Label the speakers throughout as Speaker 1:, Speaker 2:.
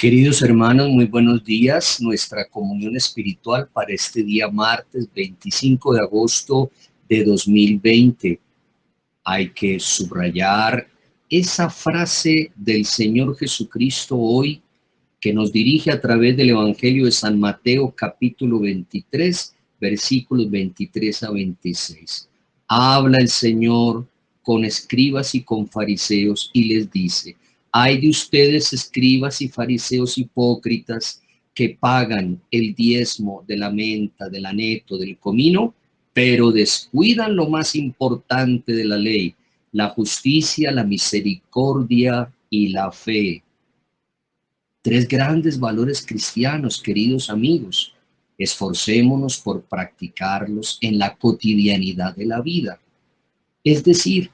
Speaker 1: Queridos hermanos, muy buenos días. Nuestra comunión espiritual para este día martes 25 de agosto de 2020. Hay que subrayar esa frase del Señor Jesucristo hoy que nos dirige a través del Evangelio de San Mateo capítulo 23, versículos 23 a 26. Habla el Señor con escribas y con fariseos y les dice: ay de ustedes, escribas y fariseos hipócritas, que pagan el diezmo de la menta, del aneto, del comino, pero descuidan lo más importante de la ley, la justicia, la misericordia y la fe. Tres grandes valores cristianos, queridos amigos. Esforcémonos por practicarlos en la cotidianidad de la vida. Es decir,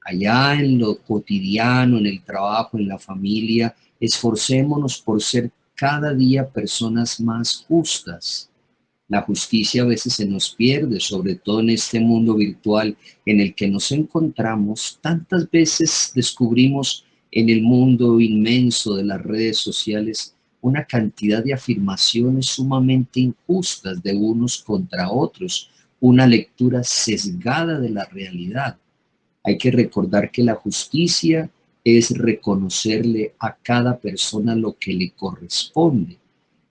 Speaker 1: allá en lo cotidiano, en el trabajo, en la familia, esforcémonos por ser cada día personas más justas. La justicia a veces se nos pierde, sobre todo en este mundo virtual en el que nos encontramos. Tantas veces descubrimos en el mundo inmenso de las redes sociales una cantidad de afirmaciones sumamente injustas de unos contra otros, una lectura sesgada de la realidad. Hay que recordar que la justicia es reconocerle a cada persona lo que le corresponde.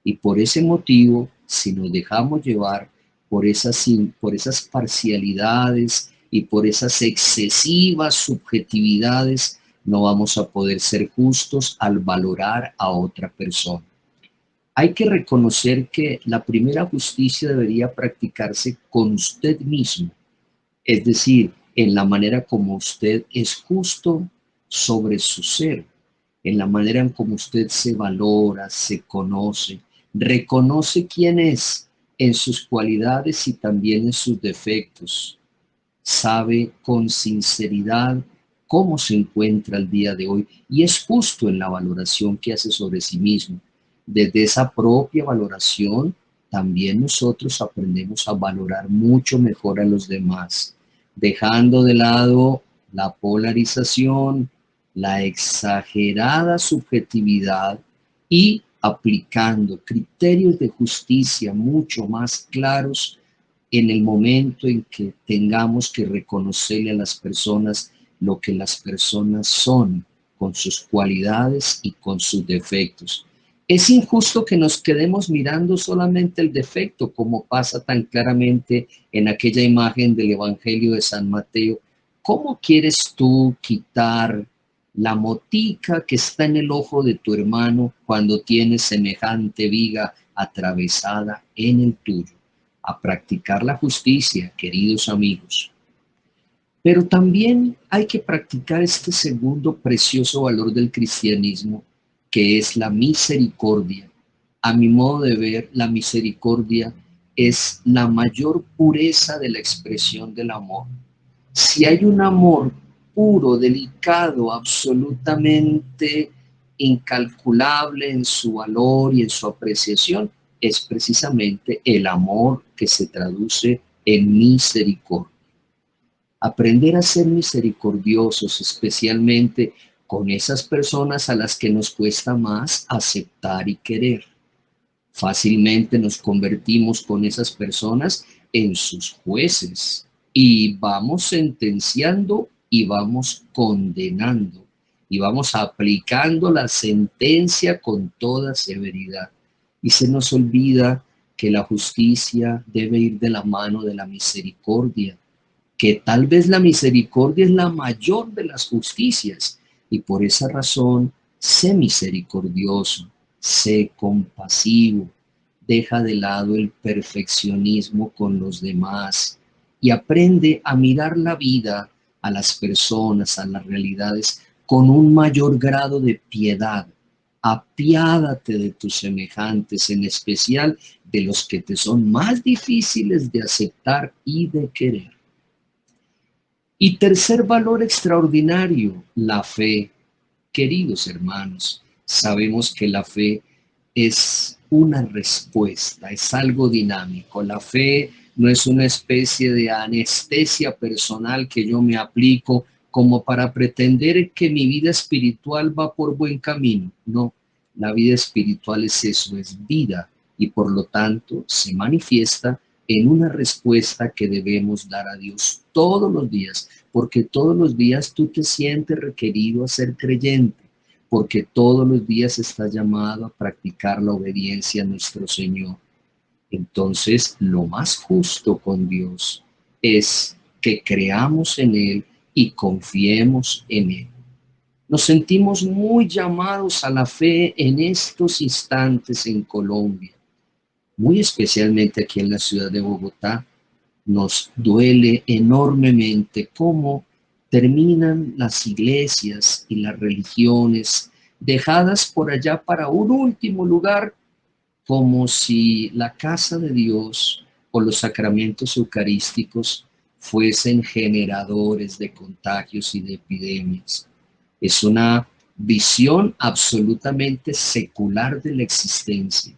Speaker 1: Y por ese motivo, si nos dejamos llevar por esas parcialidades y por esas excesivas subjetividades, no vamos a poder ser justos al valorar a otra persona. Hay que reconocer que la primera justicia debería practicarse con usted mismo, es decir, en la manera como usted es justo sobre su ser, en la manera en como usted se valora, se conoce, reconoce quién es en sus cualidades y también en sus defectos, sabe con sinceridad cómo se encuentra el día de hoy y es justo en la valoración que hace sobre sí mismo. Desde esa propia valoración, también nosotros aprendemos a valorar mucho mejor a los demás, dejando de lado la polarización, la exagerada subjetividad y aplicando criterios de justicia mucho más claros en el momento en que tengamos que reconocerle a las personas lo que las personas son, con sus cualidades y con sus defectos. Es injusto que nos quedemos mirando solamente el defecto, como pasa tan claramente en aquella imagen del Evangelio de San Mateo. ¿Cómo quieres tú quitar la motica que está en el ojo de tu hermano cuando tienes semejante viga atravesada en el tuyo? A practicar la justicia, queridos amigos. Pero también hay que practicar este segundo precioso valor del cristianismo, que es la misericordia. A mi modo de ver, la misericordia es la mayor pureza de la expresión del amor. Si hay un amor puro, delicado, absolutamente incalculable en su valor y en su apreciación, es precisamente el amor que se traduce en misericordia. Aprender a ser misericordiosos, especialmente con esas personas a las que nos cuesta más aceptar y querer. Fácilmente nos convertimos con esas personas en sus jueces y vamos sentenciando y vamos condenando y vamos aplicando la sentencia con toda severidad. Y se nos olvida que la justicia debe ir de la mano de la misericordia, que tal vez la misericordia es la mayor de las justicias y por esa razón sé misericordioso, sé compasivo, deja de lado el perfeccionismo con los demás y aprende a mirar la vida, a las personas, a las realidades con un mayor grado de piedad. Apiádate de tus semejantes, en especial de los que te son más difíciles de aceptar y de querer. Y tercer valor extraordinario, la fe. Queridos hermanos, sabemos que la fe es una respuesta, es algo dinámico. La fe no es una especie de anestesia personal que yo me aplico como para pretender que mi vida espiritual va por buen camino. No, La vida espiritual es eso, es vida, y por lo tanto se manifiesta en una respuesta que debemos dar a Dios todos los días, porque todos los días tú te sientes requerido a ser creyente, porque todos los días estás llamado a practicar la obediencia a nuestro Señor. Entonces, lo más justo con Dios es que creamos en Él y confiemos en Él. Nos sentimos muy llamados a la fe en estos instantes en Colombia, muy especialmente aquí en la ciudad de Bogotá. Nos duele enormemente cómo terminan las iglesias y las religiones dejadas por allá para un último lugar, como si la casa de Dios o los sacramentos eucarísticos fuesen generadores de contagios y de epidemias. Es una visión absolutamente secular de la existencia.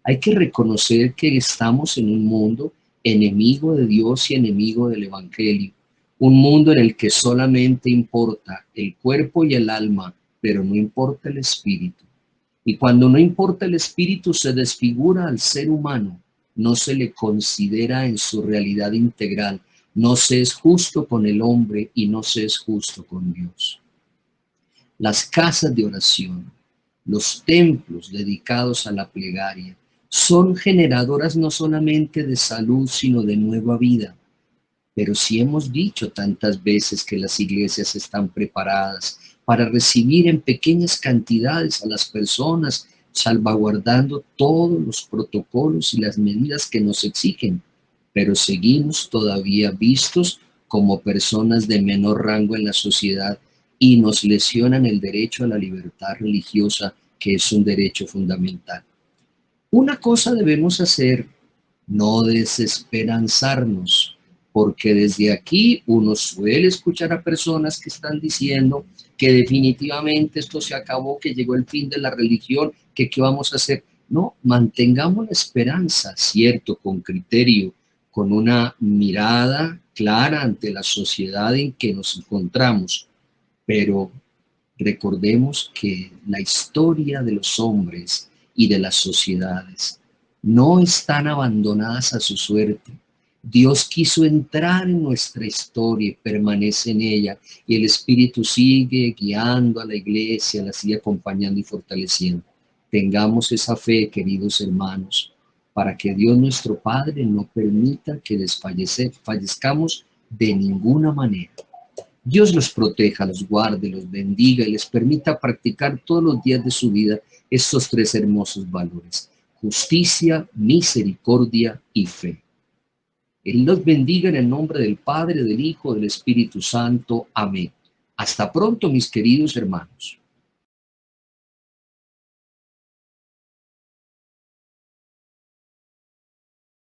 Speaker 1: Hay que reconocer que estamos en un mundo enemigo de Dios y enemigo del Evangelio. Un mundo en el que solamente importa el cuerpo y el alma, pero no importa el espíritu. Y cuando no importa el espíritu, se desfigura al ser humano, no se le considera en su realidad integral, no se es justo con el hombre y no se es justo con Dios. Las casas de oración, los templos dedicados a la plegaria, son generadoras no solamente de salud, sino de nueva vida. Pero si hemos dicho tantas veces que las iglesias están preparadas para recibir en pequeñas cantidades a las personas, salvaguardando todos los protocolos y las medidas que nos exigen, pero seguimos todavía vistos como personas de menor rango en la sociedad y nos lesionan el derecho a la libertad religiosa, que es un derecho fundamental. Una cosa debemos hacer, no desesperanzarnos, porque desde aquí uno suele escuchar a personas que están diciendo que definitivamente esto se acabó, que llegó el fin de la religión, que qué vamos a hacer. No, mantengamos la esperanza, cierto, con criterio, con una mirada clara ante la sociedad en que nos encontramos, pero recordemos que la historia de los hombres y de las sociedades no están abandonadas a su suerte. Dios quiso entrar en nuestra historia y permanece en ella, y el Espíritu sigue guiando a la iglesia, la sigue acompañando y fortaleciendo. Tengamos esa fe, queridos hermanos, para que Dios nuestro Padre no permita que fallezcamos de ninguna manera. Dios los proteja, los guarde, los bendiga y les permita practicar todos los días de su vida estos tres hermosos valores: justicia, misericordia y fe. Él los bendiga en el nombre del Padre, del Hijo, del Espíritu Santo. Amén. Hasta pronto, mis queridos hermanos.